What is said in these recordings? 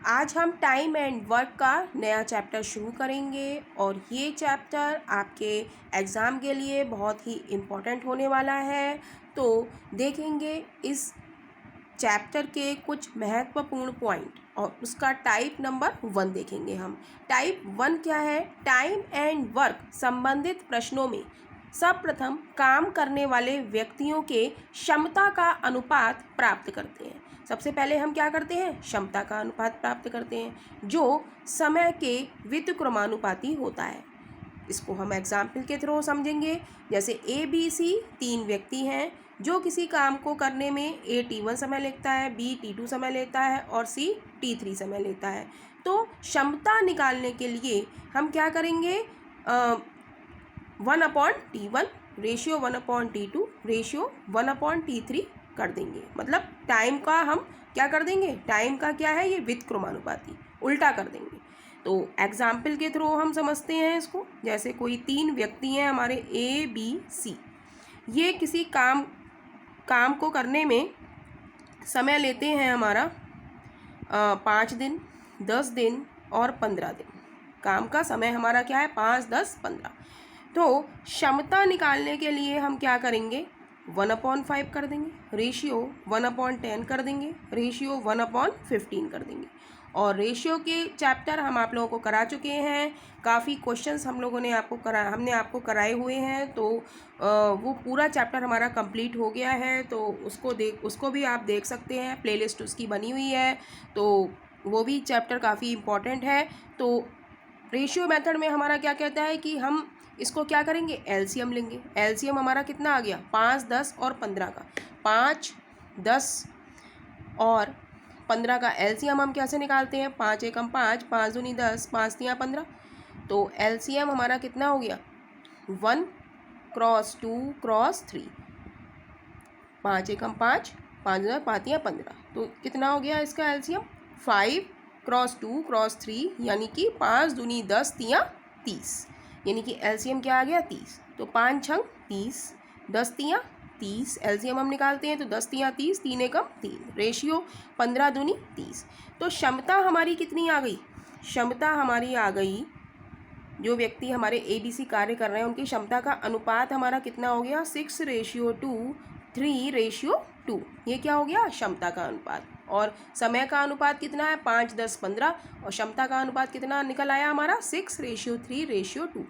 आज हम time and work का नया चैप्टर शुरू करेंगे और ये चैप्टर आपके एग्ज़ाम के लिए बहुत ही इम्पोर्टेंट होने वाला है। तो देखेंगे इस चैप्टर के कुछ महत्वपूर्ण पॉइंट और उसका टाइप नंबर 1 देखेंगे हम। टाइप 1 क्या है? टाइम एंड वर्क संबंधित प्रश्नों में सर्वप्रथम काम करने वाले व्यक्तियों के क्षमता का अनुपात प्राप्त करते हैं। सबसे पहले हम क्या करते हैं? क्षमता का अनुपात प्राप्त करते हैं जो समय के व्युत्क्रमानुपाती होता है। इसको हम एग्जाम्पल के थ्रू समझेंगे। जैसे ABC 3 व्यक्ति हैं जो किसी काम को करने में A T1 समय लेता है, B T2 समय लेता है और C T3 समय लेता है। तो क्षमता निकालने के लिए हम क्या करेंगे? 1/T1 ratio 1/T2 ratio 1/T3 कर देंगे। मतलब टाइम का हम क्या कर देंगे? टाइम का क्या है? ये व्युत्क्रमानुपाती उल्टा कर देंगे। तो एग्जाम्पल के थ्रू हम समझते हैं इसको। जैसे कोई 3 व्यक्ति हैं हमारे ABC, ये किसी काम को करने में समय लेते हैं हमारा 5 दिन, 10 दिन और 15 दिन। काम का समय हमारा क्या है? 5, 10, 15। तो क्षमता निकालने के लिए हम क्या करेंगे? 1/5 कर देंगे, रेशियो 1/10 कर देंगे, रेशियो 1/15 कर देंगे। और रेशियो के चैप्टर हम आप लोगों को करा चुके हैं। काफ़ी क्वेश्चंस हमने आपको कराए हुए हैं। तो वो पूरा चैप्टर हमारा कंप्लीट हो गया है। तो उसको भी आप देख सकते हैं, प्लेलिस्ट उसकी बनी हुई है। तो वो भी चैप्टर काफ़ी इम्पोर्टेंट है। तो रेशियो मेथड में हमारा क्या कहता है कि हम इसको क्या करेंगे? एलसीएम लेंगे। एलसीएम हमारा कितना आ गया? 5, 10 और 15 का। 5, 10 और 15 का एलसीएम हम कैसे निकालते हैं? 5 एकम 5, 5 दूनी 10, 5 तियाँ 15। तो एलसीएम हमारा कितना हो गया? 1 क्रॉस 2 क्रॉस 3। 5 एकम 5, 5 दूनी 5 तियाँ 15। तो कितना हो गया इसका एलसीएम? 5 क्रॉस 2 क्रॉस 3 यानी कि 5 दूनी 10 तियाँ 30। यानी कि एलसीएम क्या आ गया? 30। तो 5 छंग 30, 10 तियाँ 30। एलसीएम हम निकालते हैं तो 10 तियाँ 30, 3 एकम 3, रेशियो 15 दूनी 30। तो क्षमता हमारी कितनी आ गई? क्षमता हमारी आ गई, जो व्यक्ति हमारे ABC कार्य कर रहे हैं उनकी क्षमता का अनुपात हमारा कितना हो गया? 6:2, 3:2। ये क्या हो गया? क्षमता का अनुपात। और समय का अनुपात कितना है? 5, 10, 15। और क्षमता का अनुपात कितना निकल आया हमारा? 6:3:2।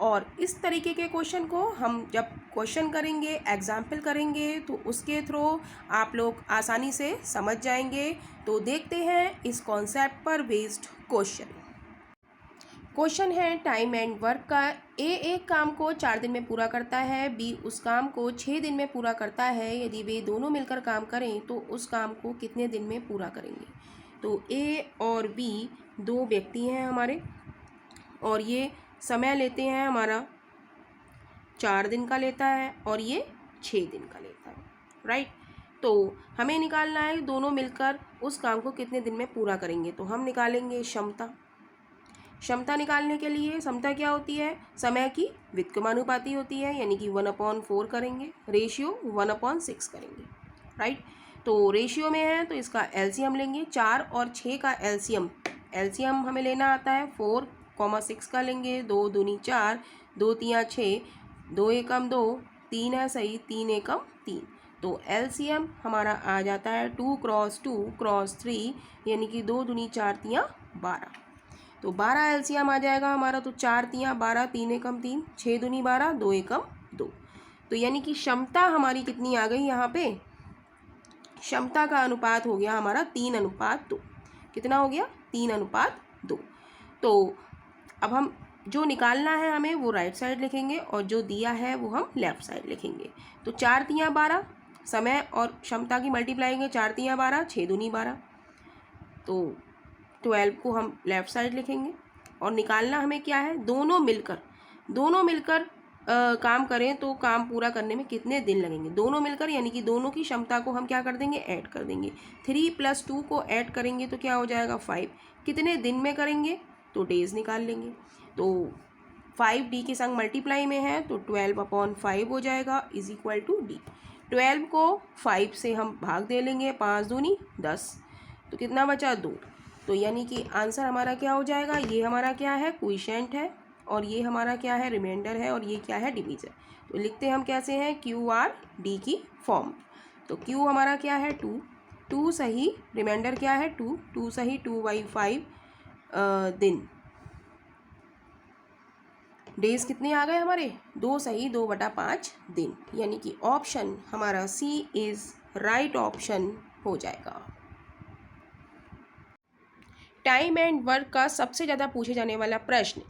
और इस तरीके के क्वेश्चन को हम जब क्वेश्चन करेंगे, एग्जाम्पल करेंगे, तो उसके थ्रू आप लोग आसानी से समझ जाएंगे। तो देखते हैं इस कॉन्सेप्ट पर बेस्ड क्वेश्चन। क्वेश्चन है टाइम एंड वर्क का। ए एक काम को 4 दिन में पूरा करता है, बी उस काम को 6 दिन में पूरा करता है। यदि वे दोनों मिलकर काम करें तो उस काम को कितने दिन में पूरा करेंगे? तो ए और बी 2 व्यक्ति हैं हमारे और ये समय लेते हैं हमारा 4 दिन का लेता है और ये 6 दिन का लेता है, राइट। तो हमें निकालना है दोनों मिलकर उस काम को कितने दिन में पूरा करेंगे। तो हम निकालेंगे क्षमता। क्षमता निकालने के लिए क्षमता क्या होती है? समय की व्युत्क्रमानुपाती होती है, यानी कि 1/4 करेंगे, रेशियो 1/6 करेंगे, राइट। तो रेशियो में है तो इसका एलसीएम लेंगे। 4 और 6 का एलसीएम हमें लेना आता है। 4,6 का लेंगे। 2 दूनी 4, 2 तियाँ 6, 2 एकम 2, 3 है सही, 3 एकम 3। तो एलसीएम हमारा आ जाता है 2 क्रॉस 2 क्रॉस 3, यानी कि 2 दूनी 4 तियाँ 12। तो 12 एलसीएम आ जाएगा हमारा। तो 4 तियाँ 12, 3 एकम 3, 6 दूनी 12, 2 एकम 2। तो यानी कि क्षमता हमारी कितनी आ गई यहाँ पे? क्षमता का अनुपात हो गया हमारा 3:2। कितना हो गया? 3:2। तो अब हम जो निकालना है हमें वो राइट साइड लिखेंगे और जो दिया है वो हम लेफ्ट साइड लिखेंगे। तो 4 तियाँ 12, समय और क्षमता की मल्टीप्लाई करेंगे। 4 तियाँ 12, 6 दूनी 12। तो 12 को हम लेफ़्ट साइड लिखेंगे। और निकालना हमें क्या है? दोनों मिलकर काम करें तो काम पूरा करने में कितने दिन लगेंगे? दोनों मिलकर यानी कि दोनों की क्षमता को हम क्या कर देंगे? ऐड कर देंगे। 3 + 2 को ऐड करेंगे तो क्या हो जाएगा? 5। कितने दिन में करेंगे? तो डेज़ निकाल लेंगे। तो 5 डी के संग मल्टीप्लाई में है तो 12/5 हो जाएगा = डी। 12 को 5 से हम भाग दे लेंगे। 5 दूनी 10, तो कितना बचा? 2। तो यानी कि आंसर हमारा क्या हो जाएगा, ये हमारा क्या है, क्वोशिएंट है, और ये हमारा क्या है, रिमाइंडर है, और ये क्या है, डिवीज़र। तो लिखते हैं हम कैसे हैं, क्यू आर डी की फॉर्म। तो क्यू हमारा क्या है, 2 सही, रिमाइंडर क्या है 2 सही 2/5 दिन। डेज कितने आ गए हमारे, 2 सही 2/5 दिन, यानी कि ऑप्शन हमारा सी इज़ राइट ऑप्शन हो जाएगा। टाइम एंड वर्क का सबसे ज़्यादा पूछे जाने वाला प्रश्न,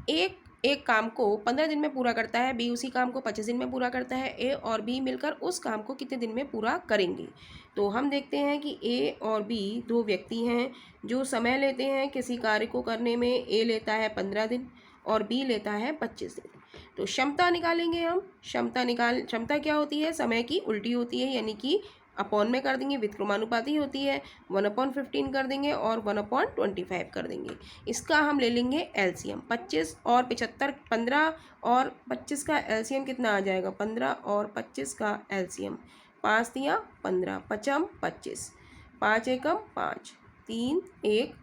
एक काम को 15 दिन में पूरा करता है, बी उसी काम को 25 दिन में पूरा करता है, ए और बी मिलकर उस काम को कितने दिन में पूरा करेंगे। तो हम देखते हैं कि ए और बी दो व्यक्ति हैं जो समय लेते हैं किसी कार्य को करने में। ए लेता है 15 दिन और बी लेता है 25 दिन। तो क्षमता निकालेंगे हम। क्षमता क्या होती है, समय की उल्टी होती है, यानी कि अपॉन में कर देंगे, विक्रमानुपाती होती है, 1/15 कर देंगे और 1/25 कर देंगे। इसका हम ले लेंगे एलसीएम। 25 और 75, 15 और 25 का एलसीएम कितना आ जाएगा, 15 और 25 का एलसीएम, 5 तिया 15, 5 25, 5 एकम 5, 3 1,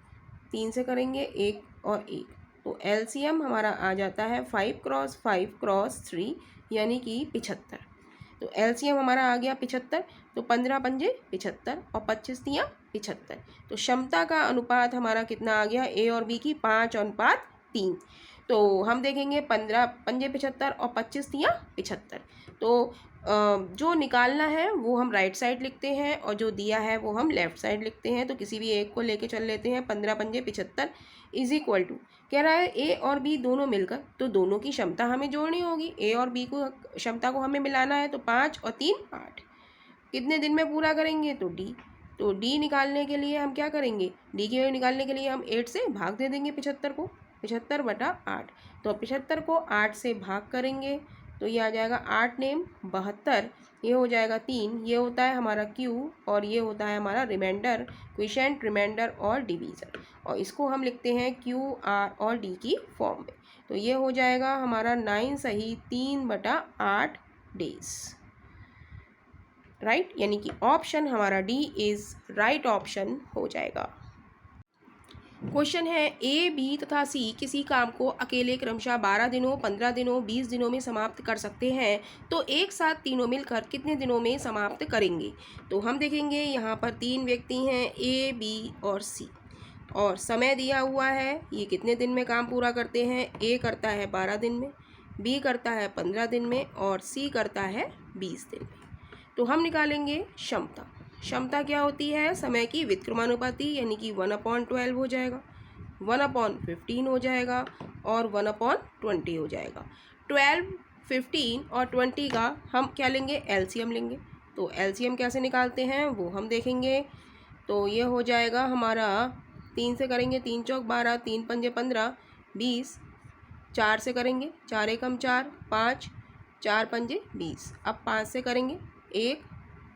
3 से करेंगे 1 और 1, तो एलसीएम हमारा आ जाता है 5 क्रॉस 5 क्रॉस 3, यानी कि 75। तो एलसीएम हमारा आ गया 75। तो 15 पंजे 75 और 25 तिया 75। तो क्षमता का अनुपात हमारा कितना आ गया, ए और बी की 5:3। तो हम देखेंगे 15 पंजे 75 और 25 तिया 75। तो जो निकालना है वो हम राइट साइड लिखते हैं और जो दिया है वो हम लेफ्ट साइड लिखते हैं। तो किसी भी एक को लेके चल लेते हैं। 15 पंजे 75 इज इक्वल टू, कह रहा है ए और बी दोनों मिलकर, तो दोनों की क्षमता हमें जोड़नी होगी। ए और बी को क्षमता को हमें मिलाना है। तो 5 और 3 8, कितने दिन में पूरा करेंगे, तो डी निकालने के लिए हम क्या करेंगे, डी की वैल्यू निकालने के लिए हम 8 से भाग दे देंगे 75 को, 75/8। तो 75 को 8 से भाग करेंगे तो ये आ जाएगा 8 नेम 72, ये हो जाएगा 3, ये होता है हमारा क्यू और ये होता है हमारा रिमाइंडर, क्वोशिएंट, रिमाइंडर और डिवीज़र। और इसको हम लिखते हैं क्यू आर और डी की फॉर्म में। तो ये हो जाएगा हमारा 9 सही 3/8 डेज, राइट, यानी कि ऑप्शन हमारा डी इज राइट ऑप्शन हो जाएगा। क्वेश्चन है, ए बी तथा सी किसी काम को अकेले क्रमशः 12 दिनों 15 दिनों 20 दिनों में समाप्त कर सकते हैं, तो एक साथ तीनों मिलकर कितने दिनों में समाप्त करेंगे। तो हम देखेंगे यहाँ पर 3 व्यक्ति हैं, ए बी और सी, और समय दिया हुआ है, ये कितने दिन में काम पूरा करते हैं। ए करता है 12 दिन में, बी करता है 15 दिन में और सी करता है 20 दिन में। तो हम निकालेंगे क्षमता। क्षमता क्या होती है, समय की व्युत्क्रमानुपाती, यानी कि 1/12 हो जाएगा, 1/15 हो जाएगा और 1/20 हो जाएगा। 12, 15 और 20 का हम क्या लेंगे, एलसीएम लेंगे। तो एलसीएम कैसे निकालते हैं वो हम देखेंगे। तो ये हो जाएगा हमारा 3 से करेंगे 3 चौक 12, 3 पंजे 15, 20, 4 से करेंगे 4 एकम 4, 5, 4 पंजे 20। अब 5 से करेंगे 1,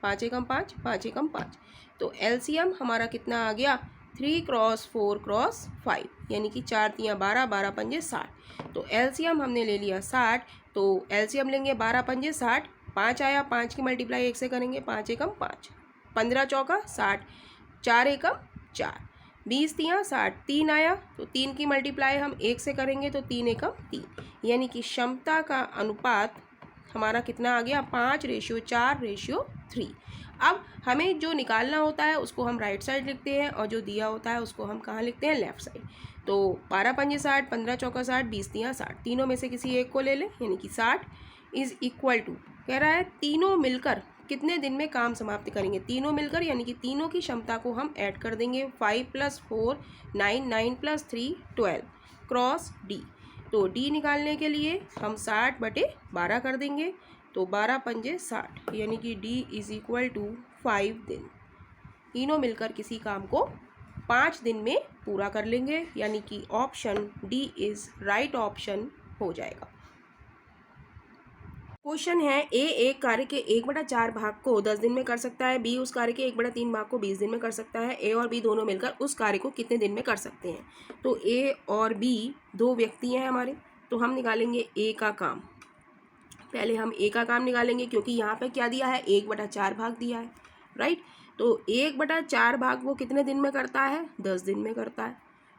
5 एकम 5, 5 एकम 5। तो एलसीएम हमारा कितना आ गया, 3 क्रॉस 4 क्रॉस 5, यानी कि 4 तिया 12, 12 पंजे 60। तो एलसीएम हमने ले लिया 60। तो एलसीएम लेंगे 12 पंजे 60, 5 आया, 5 की मल्टीप्लाई 1 से करेंगे 5 एकम 5, 15 चौका 60, 4 एकम 4, 20 तिया 60, 3 आया, तो 3 की मल्टीप्लाई हम 1 से करेंगे तो 3 एकम 3, यानी कि क्षमता का अनुपात हमारा कितना आ गया, 5:4:3। अब हमें जो निकालना होता है उसको हम राइट साइड लिखते हैं और जो दिया होता है उसको हम कहाँ लिखते हैं, लेफ्ट साइड। तो 12 पंजे 60, 15 चौका 60, 20 तिया 60, तीनों में से किसी एक को ले लें, यानी कि 60 इज इक्वल टू, कह रहा है तीनों मिलकर कितने दिन में काम समाप्त करेंगे। तीनों मिलकर यानी कि तीनों की क्षमता को हम ऐड कर देंगे। 5 + 4 9, 9 + 3 12 क्रॉस डी। तो डी निकालने के लिए हम 60/12 कर देंगे। तो 12 पंजे 60, यानी कि डी इज इक्वल टू 5 दिन। तीनों मिलकर किसी काम को 5 दिन में पूरा कर लेंगे, यानी कि option D is right option हो जाएगा। क्वेश्चन है, ए एक कार्य के 1/4 भाग को 10 दिन में कर सकता है, बी उस कार्य के 1/3 भाग को 20 दिन में कर सकता है, ए और बी दोनों मिलकर उस कार्य को कितने दिन में कर सकते हैं। तो ए और बी दो व्यक्ति हैं हमारे, तो हम निकालेंगे ए का काम। पहले हम ए का काम निकालेंगे क्योंकि यहाँ पे क्या दिया है, 1/4 भाग दिया है, राइट। तो 1/4 भाग वो कितने दिन में करता है, 10 दिन में करता है।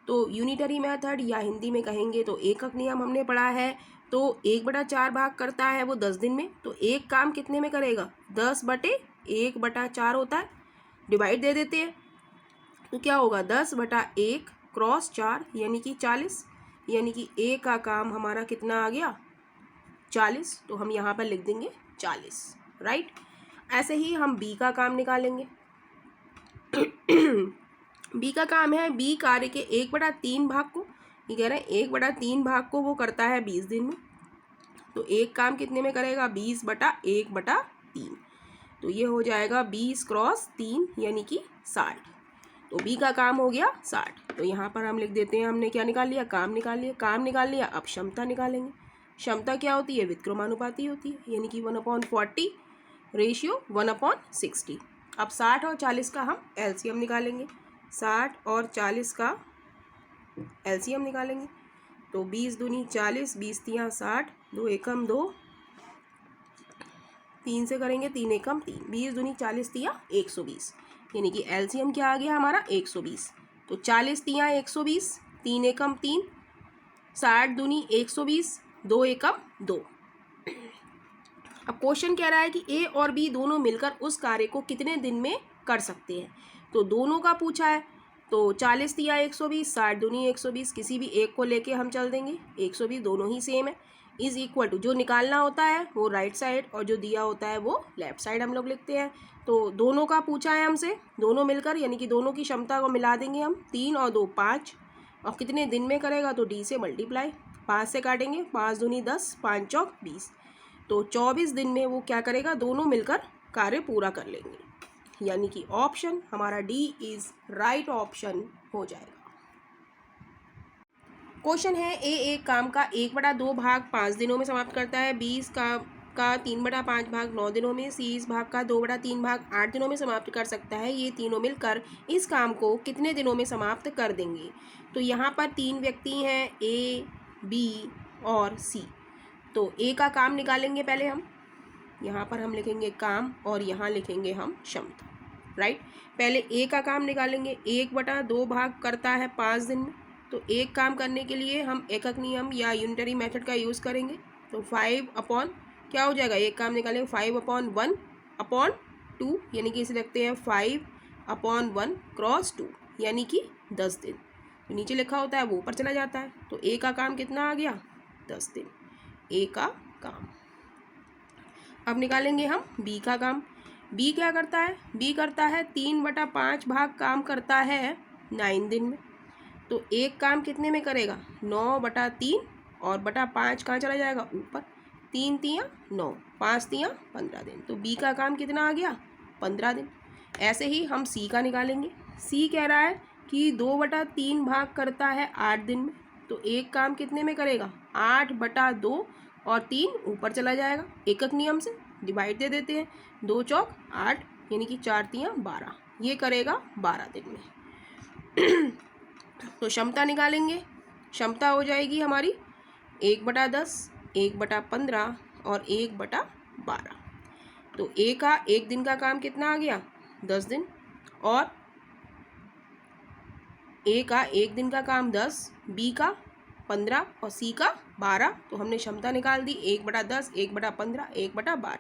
तो यूनिटरी मेथड या हिंदी में कहेंगे तो एकक नियम हमने पढ़ा है। तो 1/4 भाग करता है वो 10 दिन में, तो एक काम कितने में करेगा, 10/1/4 होता है, डिवाइड दे देते हैं तो क्या होगा 10/1 क्रॉस 4 यानी कि 40, यानी कि ए का काम हमारा कितना आ गया 40, तो हम यहाँ पर लिख देंगे 40, राइट। ऐसे ही हम बी का काम निकालेंगे। बी का काम है, बी कार्य के 1/3 भाग को, ये कह रहे हैं 1/3 भाग को वो करता है 20 दिन में, तो एक काम कितने में करेगा 20/1/3, तो ये हो जाएगा 20 क्रॉस 3 यानी कि 60, तो बी का काम हो गया 60। तो यहाँ पर हम लिख देते हैं हमने क्या निकाल लिया, काम निकाल लिया, काम निकाल लिया। अब क्षमता निकालेंगे। क्षमता क्या होती है, विक्रमानुपाती होती है, यानी कि 1/40 रेशियो 1/60। अब 60 और 40 का हम एलसीएम निकालेंगे, 60 और 40 का एलसीएम निकालेंगे, तो 20 दूनी 40, 20 तियाँ 60, 2 एकम 2, 3 से करेंगे 3 एकम 3, 20 दूनी 40 तियाँ 120, यानी कि एलसीएम क्या आ गया हमारा 120। तो 40 तियाँ 120, 3 एकम 3, 60 दूनी 120, 2 एकम 2। अब क्वेश्चन कह रहा है कि ए और बी दोनों मिलकर उस कार्य को कितने दिन में कर सकते हैं, तो दोनों का पूछा है, तो 40 तिया 120, 60 दूनी 120, किसी भी एक को लेके हम चल देंगे, 120 दोनों ही सेम है, इज इक्वल टू जो निकालना होता है वो राइट साइड और जो दिया होता है वो लेफ्ट साइड हम लोग लिखते हैं। तो दोनों का पूछा है हमसे, दोनों मिलकर यानी कि दोनों की क्षमता को मिला देंगे हम, 3 और 2 5, और कितने दिन में करेगा, तो डी से मल्टीप्लाई, 5 से काटेंगे, 5 दूनी 10, 5 चौक 20, तो 24 दिन में वो क्या करेगा, दोनों मिलकर कार्य पूरा कर लेंगे, यानी कि ऑप्शन हमारा डी इज राइट ऑप्शन हो जाएगा। क्वेश्चन है, ए एक काम का 1/2 भाग 5 दिनों में समाप्त करता है, बी इस काम का 3/5 भाग 9 दिनों में, सी इस भाग का 2/3 भाग 8 दिनों में समाप्त कर सकता है। ये तीनों मिलकर इस काम को कितने दिनों में समाप्त कर देंगे। तो यहाँ पर 3 व्यक्ति हैं, ए, बी और सी। तो ए का काम निकालेंगे पहले हम, यहाँ पर हम लिखेंगे काम और यहाँ लिखेंगे हम क्षमता, राइट। पहले ए का काम निकालेंगे, 1/2 भाग करता है 5 दिन में, तो एक काम करने के लिए हम एकक नियम या यूनिटरी मेथड का यूज़ करेंगे, तो 5 अपॉन क्या हो जाएगा, एक काम निकालेंगे 5/1/2, यानी कि इसे लिखते हैं 5/1 क्रॉस 2, यानी कि 10 दिन। तो नीचे लिखा होता है वो ऊपर चला जाता है, तो ए का काम कितना आ गया 10 दिन, ए का काम। अब निकालेंगे हम बी का काम। बी क्या करता है, बी करता है 3/5 भाग काम करता है 9 दिन में, तो एक काम कितने में करेगा 9/3 और बटा 5 कहाँ चला जाएगा ऊपर, 3 तियाँ 9, 5 तियाँ 15 दिन, तो बी का काम कितना आ गया 15 दिन। ऐसे ही हम सी का निकालेंगे। सी कह रहा है कि 2/3 भाग करता है 8 दिन में, तो एक काम कितने में करेगा 8/2 और 3 ऊपर चला जाएगा, एकक नियम से डिवाइड दे देते हैं, 2 चौक 8 यानी कि 4 तियाँ 12, ये करेगा 12 दिन में। तो क्षमता निकालेंगे, क्षमता हो जाएगी हमारी 1/10, 1/15 और 1/12। तो ए का एक दिन का काम कितना आ गया 10 दिन, और ए का एक दिन का काम 10, बी का 15 और सी का 12। तो हमने क्षमता निकाल दी 1/10, 1/15, 1/12।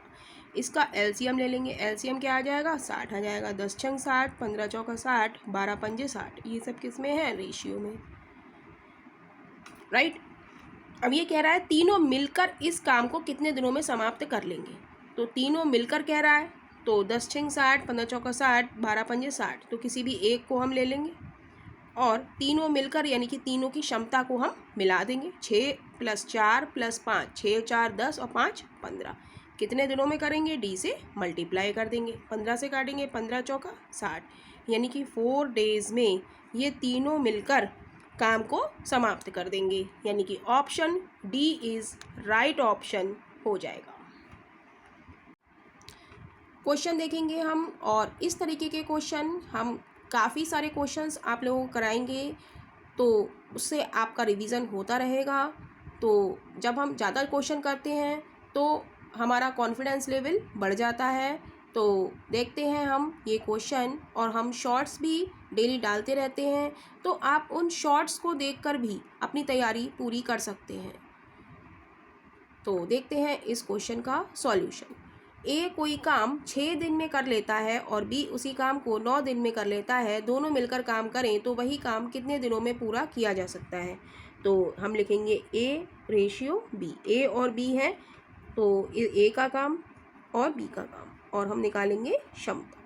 इसका एलसीएम ले लेंगे, एलसीएम क्या आ जाएगा 60 आ जाएगा, 10 छंग 60, 15 चौका 60, 12 पंजे 60, ये सब किस में है रेशियो में, राइट। अब ये कह रहा है तीनों मिलकर इस काम को कितने दिनों में समाप्त कर लेंगे, तो तीनों मिलकर कह रहा है, तो 10 छंग 60, 15 चौका 60, 12 पंजे 60, तो किसी भी एक को हम ले लेंगे और तीनों मिलकर यानी कि तीनों की क्षमता को हम मिला देंगे, 6 + 4 + 5, 6 4 10 और 5 15, कितने दिनों में करेंगे डी से मल्टीप्लाई कर देंगे, 15 से काटेंगे, 15 चौका 60, यानी कि 4 डेज़ में ये तीनों मिलकर काम को समाप्त कर देंगे, यानी कि option D is right option हो जाएगा। क्वेश्चन देखेंगे हम, और इस तरीके के क्वेश्चन हम काफ़ी सारे क्वेश्चंस आप लोगों को कराएंगे, तो उससे आपका रिवीजन होता रहेगा। तो जब हम ज़्यादा क्वेश्चन करते हैं तो हमारा कॉन्फिडेंस लेवल बढ़ जाता है। तो देखते हैं हम ये क्वेश्चन, और हम शॉर्ट्स भी डेली डालते रहते हैं तो आप उन शॉर्ट्स को देखकर भी अपनी तैयारी पूरी कर सकते हैं। तो देखते हैं इस क्वेश्चन का सॉल्यूशन। ए कोई काम 6 दिन में कर लेता है और बी उसी काम को 9 दिन में कर लेता है, दोनों मिलकर काम करें तो वही काम कितने दिनों में पूरा किया जा सकता है। तो हम लिखेंगे ए रेशियो बी, ए और बी है तो ए का काम और बी का काम, और हम निकालेंगे क्षमता।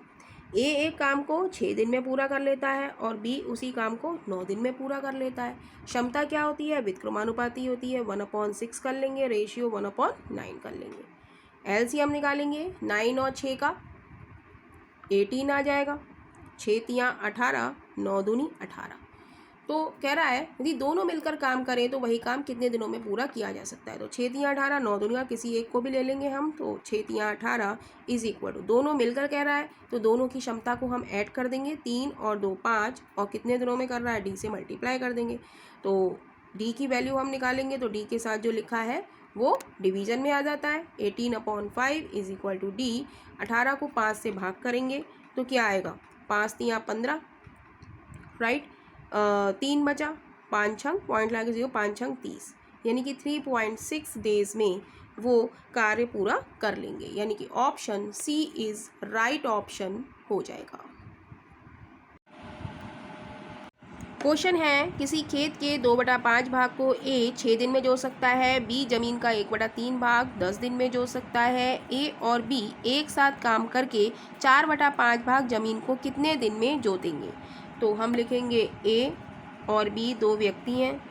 ए एक काम को 6 दिन में पूरा कर लेता है और बी उसी काम को 9 दिन में पूरा कर लेता है। क्षमता क्या होती है? व्युत्क्रमानुपाती होती है। 1/6 कर लेंगे, रेशियो 1/9 कर लेंगे। एलसीएम निकालेंगे 9 और 6 का 18 आ जाएगा। 6 तियाँ 18, 9 दूनी 18। तो कह रहा है यदि दोनों मिलकर काम करें तो वही काम कितने दिनों में पूरा किया जा सकता है। तो 6 तियाँ 18, 9 दूनी किसी एक को भी ले लेंगे हम, तो 6 तियाँ 18 इज इक्वल टू, दोनों मिलकर कह रहा है तो दोनों की क्षमता को हम ऐड कर देंगे। 3 और 2 5, और कितने दिनों में कर रहा है? डी से मल्टीप्लाई कर देंगे। तो डी की वैल्यू हम निकालेंगे तो डी के साथ जो लिखा है वो डिवीज़न में आ जाता है। 18/5 इज इक्वल टू डी। 18 को 5 से भाग करेंगे तो क्या आएगा? 5 तियाँ 15, राइट। 3 बचा, 5 छंग पॉइंट लगा के 0, 5 छंग 30, यानी कि 3.6 डेज में वो कार्य पूरा कर लेंगे, यानी कि option C is right option हो जाएगा। क्वेश्चन है किसी खेत के 2/5 भाग को ए 6 दिन में जोत सकता है, बी जमीन का 1/3 भाग 10 दिन में जोत सकता है। ए और बी एक साथ काम करके 4/5 भाग जमीन को कितने दिन में जोतेंगे। तो हम लिखेंगे ए और बी दो व्यक्ति हैं,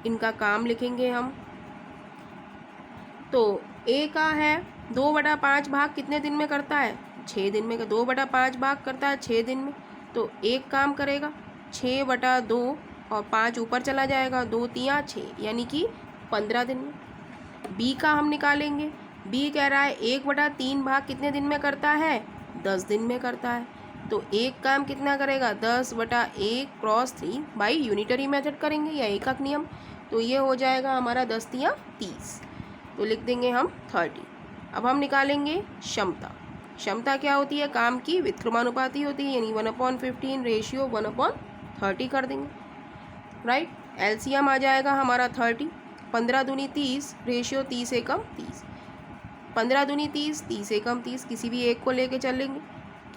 इनका काम लिखेंगे हम। तो ए का है 2/5 भाग कितने दिन में करता है? 6 दिन में। 2/5 भाग करता है 6 दिन में, तो एक काम करेगा 6/2 और 5 ऊपर चला जाएगा, 2 तियाँ 6, यानी कि 15 दिन में। बी का हम निकालेंगे। बी कह रहा है 1/3 भाग कितने दिन में करता है? 10 दिन में करता है। तो एक काम कितना करेगा? 10/1 क्रॉस 3 बाई यूनिटरी मेथड करेंगे या एकक नियम, तो ये हो जाएगा हमारा 10 तियाँ 30, तो लिख देंगे हम 30। अब हम निकालेंगे क्षमता। क्षमता क्या होती है? काम की व्युत्क्रमानुपाती होती है, यानी 1/15 रेशियो 1/30 कर देंगे, राइट। एलसीएम आ जाएगा हमारा 30। 15 दूनी 30, रेशियो 30 एकम 30। 15 दूनी 30, 30 एकम 30, किसी भी एक को लेके चलेंगे,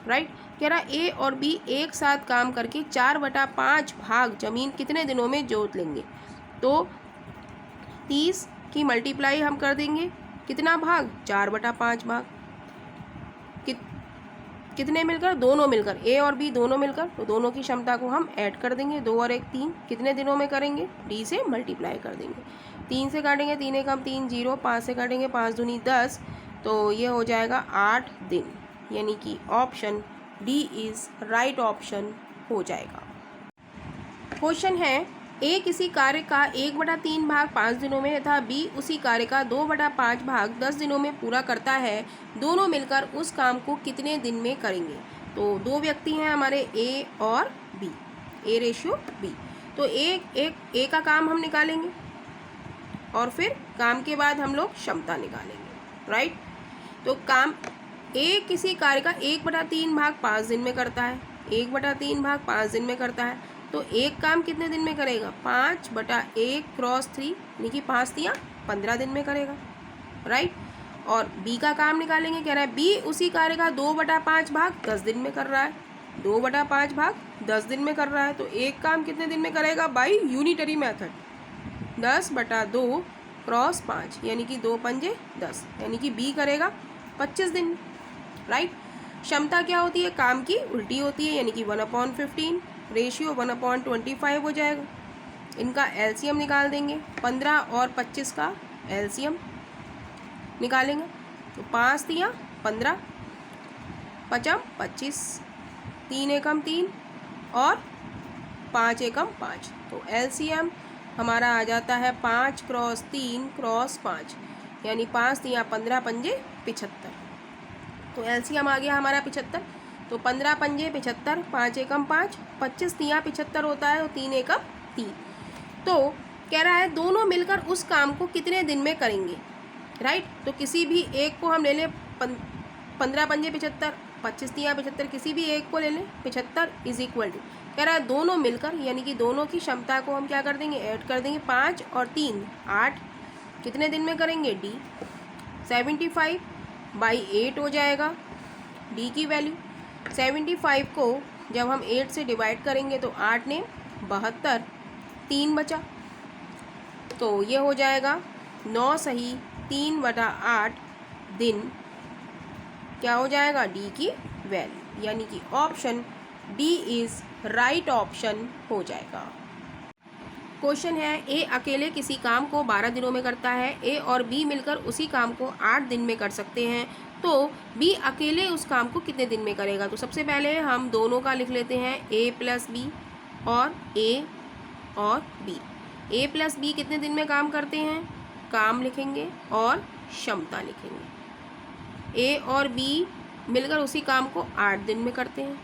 राइट। कह रहा ए और बी एक साथ काम करके 4/5 भाग जमीन कितने दिनों में जोत लेंगे। तो 30 की मल्टीप्लाई हम कर देंगे, कितना भाग? 4/5 भाग। कितने मिलकर? दोनों मिलकर, ए और बी दोनों मिलकर, तो दोनों की क्षमता को हम ऐड कर देंगे। 2 और 1 3, कितने दिनों में करेंगे? डी से मल्टीप्लाई कर देंगे। 3 से काटेंगे 3 एकम 3 0, 5 से काटेंगे 5 दूनी 10, तो ये हो जाएगा 8 दिन, यानी कि option D is right option हो जाएगा। क्वेश्चन है ए किसी कार्य का 1/3 भाग 5 दिनों में तथा बी उसी कार्य का 2/5 भाग 10 दिनों में पूरा करता है, दोनों मिलकर उस काम को कितने दिन में करेंगे। तो दो व्यक्ति हैं हमारे ए और बी, ए रेशियो बी। तो ए का काम हम निकालेंगे और फिर काम के बाद हम लोग क्षमता निकालेंगे, राइट। तो काम ए किसी कार्य का 1/3 भाग 5 दिन में करता है, 1/3 भाग 5 दिन में करता है, तो एक काम कितने दिन में करेगा? 5/1 क्रॉस 3, यानी कि 5 तियाँ 15 दिन में करेगा, राइट। और बी का काम निकालेंगे। कह रहा है बी उसी कार्य का 2/5 भाग 10 दिन में कर रहा है, 2/5 भाग 10 दिन में कर रहा है, तो एक काम कितने दिन में करेगा? बाई यूनिटरी मेथड 10/2 क्रॉस 5, यानी कि 2 पंजे 10, यानी कि बी करेगा 25 दिन में, राइट। क्षमता क्या होती है? काम की उल्टी होती है, यानी कि 1/15 रेशियो 1/25 हो जाएगा। इनका एलसीएम निकाल देंगे। 15 और 25 का एलसीएम निकालेंगे, तो 5 तियाँ 15, 5 25, 3 एकम 3 और 5 एकम 5, तो एलसीएम हमारा आ जाता है 5 क्रॉस 3 क्रॉस 5, यानी 5 तियाँ 15 पंजे 75, तो एलसीएम आ गया हमारा 75। तो 15 पंजे 75, 5 एकम 5, 25 तियाँ 75 होता है, तो 3 एकम 3। तो कह रहा है दोनों मिलकर उस काम को कितने दिन में करेंगे, राइट। तो किसी भी एक को हम ले लें, 15 पंजे 75 25 या 75 किसी भी एक को ले लें, 75 इज इक्वल टू, कह रहा है दोनों मिलकर यानी कि दोनों की क्षमता को हम क्या कर देंगे, ऐड कर देंगे। 5 और 3 8, कितने दिन में करेंगे डी, 75/8 हो जाएगा डी की वैल्यू। 75 को जब हम 8 से डिवाइड करेंगे तो 8 ने 72, 3 बचा, तो ये हो जाएगा 9 सही 3/8 दिन क्या हो जाएगा, डी की वैल्यू, यानी कि option D is right option हो जाएगा। क्वेश्चन है, ए अकेले किसी काम को 12 दिनों में करता है, ए और बी मिलकर उसी काम को 8 दिन में कर सकते हैं, तो बी अकेले उस काम को कितने दिन में करेगा। तो सबसे पहले हम दोनों का लिख लेते हैं, ए प्लस बी और ए और बी। ए प्लस बी कितने दिन में काम करते हैं, काम लिखेंगे और क्षमता लिखेंगे। ए और बी मिलकर उसी काम को 8 दिन में करते हैं,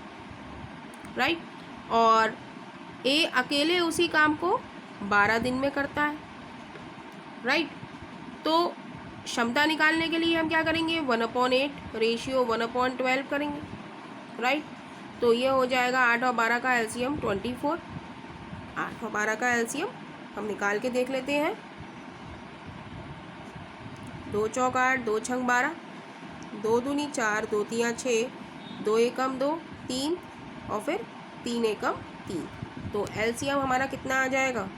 राइट, और ए अकेले उसी काम को 12 दिन में करता है, राइट। तो क्षमता निकालने के लिए हम क्या करेंगे, 1/8 रेशियो 1/12 करेंगे, राइट। तो ये हो जाएगा 8 और 12 का एलसीएम 24, 8 और 12 का एलसीएम हम निकाल के देख लेते हैं। 2 चौक 8, 2 छंग 12, 2 दूनी 4, 2 तियाँ 6, 2 एकम 2, 3 और फिर 3 एकम 3, तो एलसीएम हमारा कितना आ जाएगा,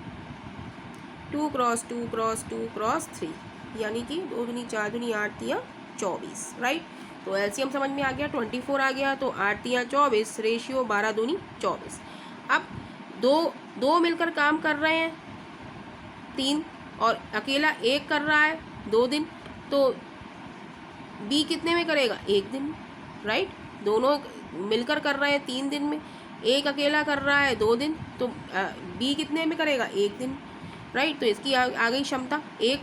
2 क्रॉस 2 क्रॉस 2 क्रॉस 3, यानी कि 2 दूनी 4 दूनी 8 तियाँ 24, राइट। तो एलसीएम समझ में आ गया, 24 आ गया, तो 8 तियाँ 24 रेशियो 12 दूनी 24। अब दो मिलकर काम कर रहे हैं 3 और अकेला एक कर रहा है 2 दिन, तो बी कितने में करेगा, 1 दिन, राइट। दोनों मिलकर कर रहे हैं 3 दिन में, एक अकेला कर रहा है 2 दिन, तो बी कितने में करेगा, 1 दिन, राइट। तो इसकी आ गई क्षमता 1।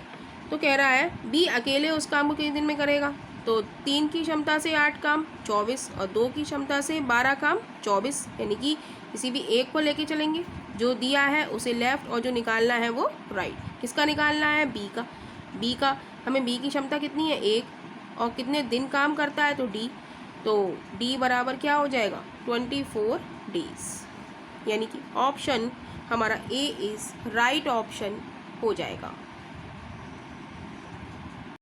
तो कह रहा है बी अकेले उस काम को कितने दिन में करेगा, तो 3 की क्षमता से 8 काम 24 और 2 की क्षमता से 12 काम 24, यानी कि किसी भी एक को लेके चलेंगे, जो दिया है उसे लेफ्ट और जो निकालना है वो राइट। किसका निकालना है, बी का हमें बी की क्षमता कितनी है, 1, और कितने दिन काम करता है, तो डी, तो डी बराबर क्या हो जाएगा, 24 डेज, यानी कि ऑप्शन हमारा ए इज़ राइट ऑप्शन हो जाएगा।